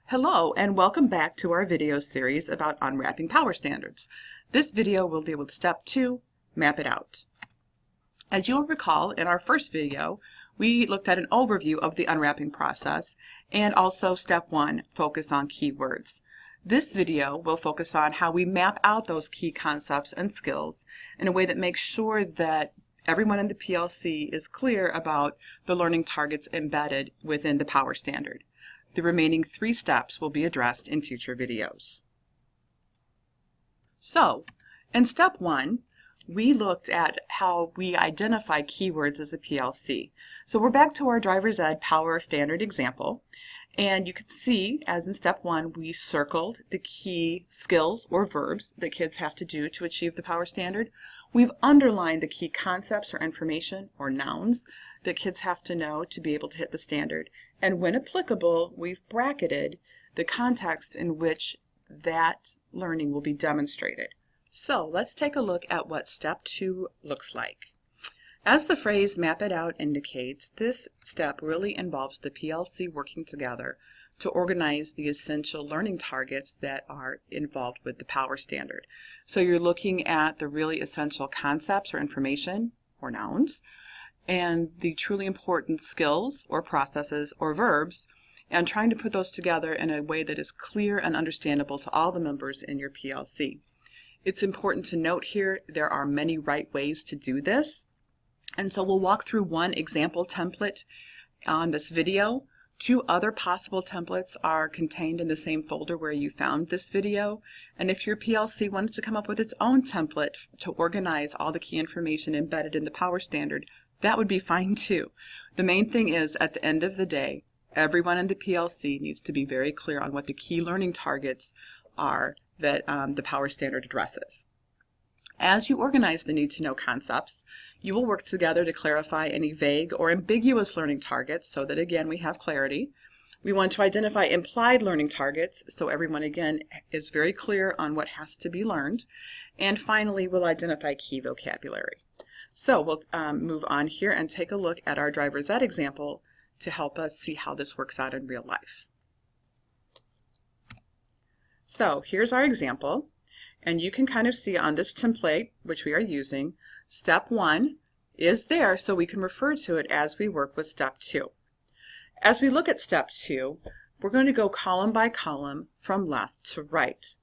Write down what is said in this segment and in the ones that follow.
Hello and welcome back to our video series about unwrapping power standards. This video will deal with step 2, map it out. As you'll recall, in our first video, we looked at an overview of the unwrapping process and also step 1, focus on keywords. This video will focus on how we map out those key concepts and skills in a way that makes sure that everyone in the PLC is clear about the learning targets embedded within the power standard. The remaining 3 steps will be addressed in future videos. So, in step 1, we looked at how we identify keywords as a PLC. So we're back to our driver's ed power standard example, and you can see, as in step 1, we circled the key skills or verbs that kids have to do to achieve the power standard. We've underlined the key concepts or information or nouns that kids have to know to be able to hit the standard. And when applicable, we've bracketed the context in which that learning will be demonstrated. So let's take a look at what step 2 looks like. As the phrase map it out indicates, this step really involves the PLC working together to organize the essential learning targets that are involved with the power standard. So you're looking at the really essential concepts or information or nouns, and the truly important skills or processes or verbs, and trying to put those together in a way that is clear and understandable to all the members in your PLC. It's important to note here there are many right ways to do this, and so we'll walk through one example template on this video. 2 other possible templates are contained in the same folder where you found this video, and if your PLC wanted to come up with its own template to organize all the key information embedded in the power standard, that would be fine too. The main thing is, at the end of the day, everyone in the PLC needs to be very clear on what the key learning targets are that the power standard addresses. As you organize the need-to-know concepts, you will work together to clarify any vague or ambiguous learning targets so that, again, we have clarity. We want to identify implied learning targets so everyone, again, is very clear on what has to be learned. And finally, we'll identify key vocabulary. So we'll move on here and take a look at our driver's ed example to help us see how this works out in real life. So here's our example, and you can kind of see on this template, which we are using, step 1 is there so we can refer to it as we work with step 2. As we look at step 2, we're going to go column by column from left to right.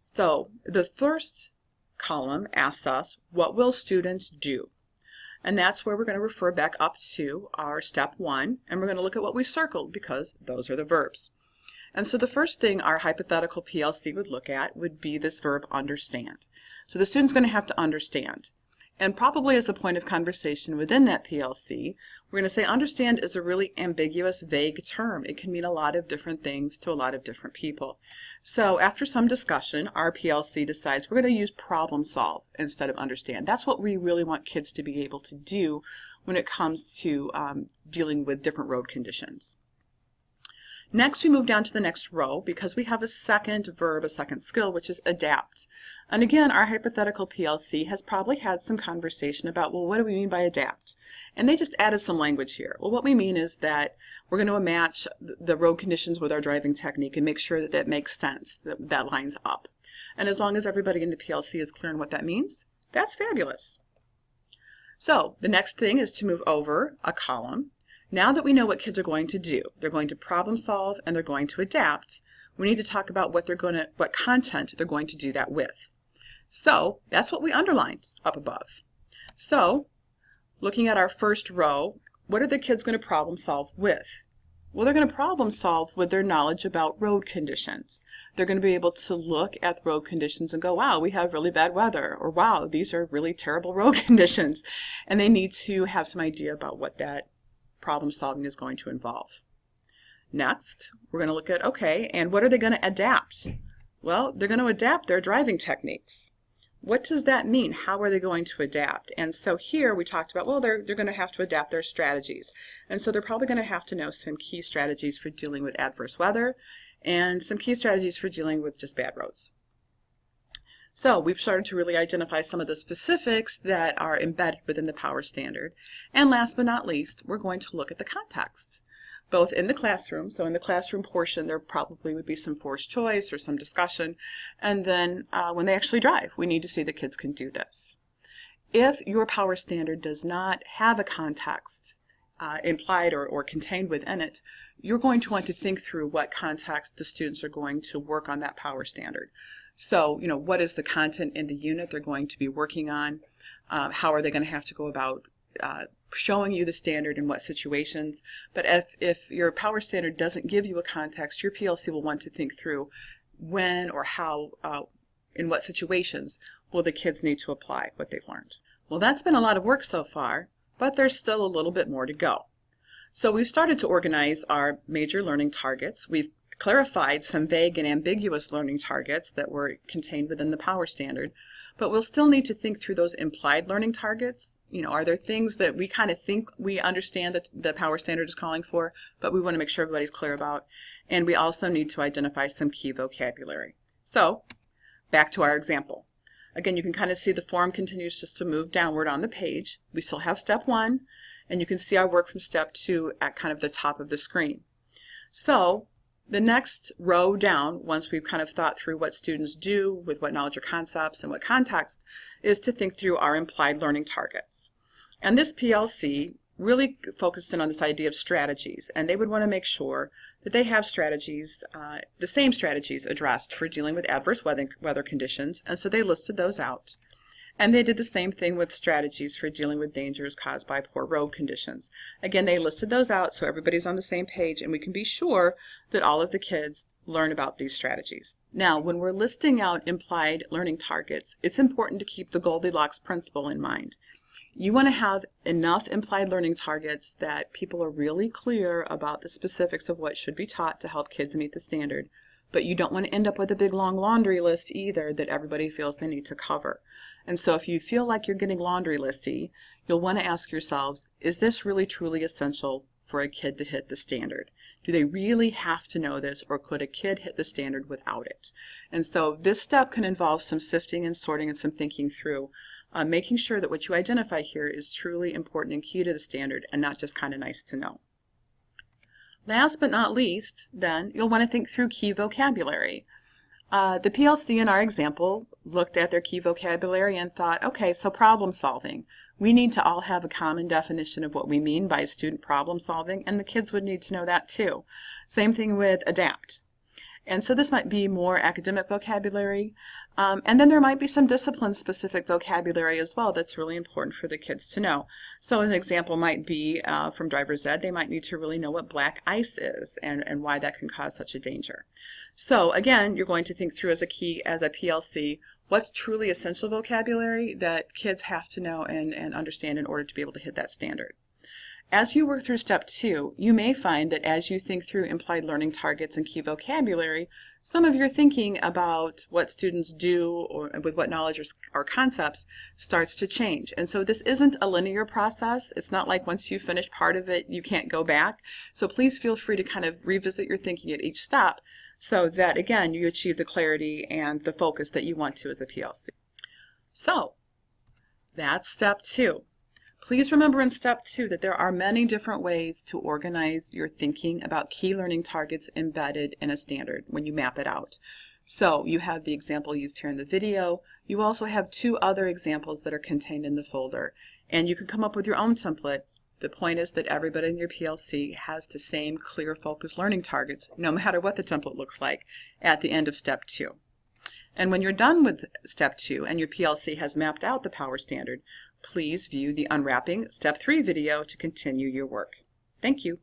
So the first column asks us, what will students do? And that's where we're going to refer back up to our step 1, and we're going to look at what we circled because those are the verbs. And so the first thing our hypothetical PLC would look at would be this verb understand. So the student's going to have to understand. And probably as a point of conversation within that PLC, we're going to say understand is a really ambiguous, vague term. It can mean a lot of different things to a lot of different people. So after some discussion, our PLC decides we're going to use problem solve instead of understand. That's what we really want kids to be able to do when it comes to dealing with different road conditions. Next, we move down to the next row because we have a second verb, a second skill, which is adapt. And again, our hypothetical PLC has probably had some conversation about, well, what do we mean by adapt? And they just added some language here. Well, what we mean is that we're going to match the road conditions with our driving technique and make sure that that makes sense, that lines up. And as long as everybody in the PLC is clear on what that means, that's fabulous. So the next thing is to move over a column. Now that we know what kids are going to do, they're going to problem solve and they're going to adapt, we need to talk about what content they're going to do that with. So that's what we underlined up above. So looking at our first row, what are the kids going to problem solve with? Well, they're going to problem solve with their knowledge about road conditions. They're going to be able to look at road conditions and go, wow, we have really bad weather, or wow, these are really terrible road conditions. And they need to have some idea about what that problem solving is going to involve. Next, we're going to look at, okay, and what are they going to adapt? Well, they're going to adapt their driving techniques. What does that mean? How are they going to adapt? And so here we talked about, well, they're going to have to adapt their strategies. And so they're probably going to have to know some key strategies for dealing with adverse weather and some key strategies for dealing with just bad roads. So we've started to really identify some of the specifics that are embedded within the power standard. And last but not least, we're going to look at the context. both in the classroom. So in the classroom portion, there probably would be some forced choice or some discussion. And then when they actually drive, we need to see the kids can do this. If your power standard does not have a context implied or contained within it, you're going to want to think through what context the students are going to work on that power standard. So, what is the content in the unit they're going to be working on? How are they going to have to go about showing you the standard in what situations? But if your power standard doesn't give you a context, your PLC will want to think through when or how, in what situations will the kids need to apply what they've learned. Well, that's been a lot of work so far, but there's still a little bit more to go. So we've started to organize our major learning targets. We've clarified some vague and ambiguous learning targets that were contained within the power standard, but we'll still need to think through those implied learning targets. Are there things that we kind of think we understand that the power standard is calling for, but we want to make sure everybody's clear about? And we also need to identify some key vocabulary. So back to our example. Again, you can kind of see the form continues just to move downward on the page. We still have step 1, and you can see our work from step 2 at kind of the top of the screen. So the next row down, once we've kind of thought through what students do with what knowledge or concepts and what context, is to think through our implied learning targets. And this PLC really focused in on this idea of strategies, and they would want to make sure that they have strategies, the same strategies addressed for dealing with adverse weather conditions, and so they listed those out. And they did the same thing with strategies for dealing with dangers caused by poor road conditions. Again, they listed those out so everybody's on the same page and we can be sure that all of the kids learn about these strategies. Now, when we're listing out implied learning targets, it's important to keep the Goldilocks principle in mind. You want to have enough implied learning targets that people are really clear about the specifics of what should be taught to help kids meet the standard, but you don't want to end up with a big long laundry list either that everybody feels they need to cover. And so if you feel like you're getting laundry listy, you'll want to ask yourselves, is this really truly essential for a kid to hit the standard? Do they really have to know this, or could a kid hit the standard without it? And so this step can involve some sifting and sorting and some thinking through, making sure that what you identify here is truly important and key to the standard and not just kind of nice to know. Last but not least, then, you'll want to think through key vocabulary. The PLC in our example looked at their key vocabulary and thought, okay, so problem solving. We need to all have a common definition of what we mean by student problem solving, and the kids would need to know that too. Same thing with adapt. And so this might be more academic vocabulary, and then there might be some discipline-specific vocabulary as well that's really important for the kids to know. So an example might be from driver's ed, they might need to really know what black ice is and why that can cause such a danger. So again, you're going to think through as a PLC, what's truly essential vocabulary that kids have to know and understand in order to be able to hit that standard. As you work through step 2, you may find that as you think through implied learning targets and key vocabulary, some of your thinking about what students do or with what knowledge or concepts starts to change. And so this isn't a linear process. It's not like once you finish part of it, you can't go back. So please feel free to kind of revisit your thinking at each step so that, again, you achieve the clarity and the focus that you want to as a PLC. So that's step 2. Please remember in step 2 that there are many different ways to organize your thinking about key learning targets embedded in a standard when you map it out. So you have the example used here in the video. You also have 2 other examples that are contained in the folder, and you can come up with your own template. The point is that everybody in your PLC has the same clear focused learning targets, no matter what the template looks like, at the end of step 2. And when you're done with step 2 and your PLC has mapped out the power standard, please view the Unwrapping Step 3 video to continue your work. Thank you.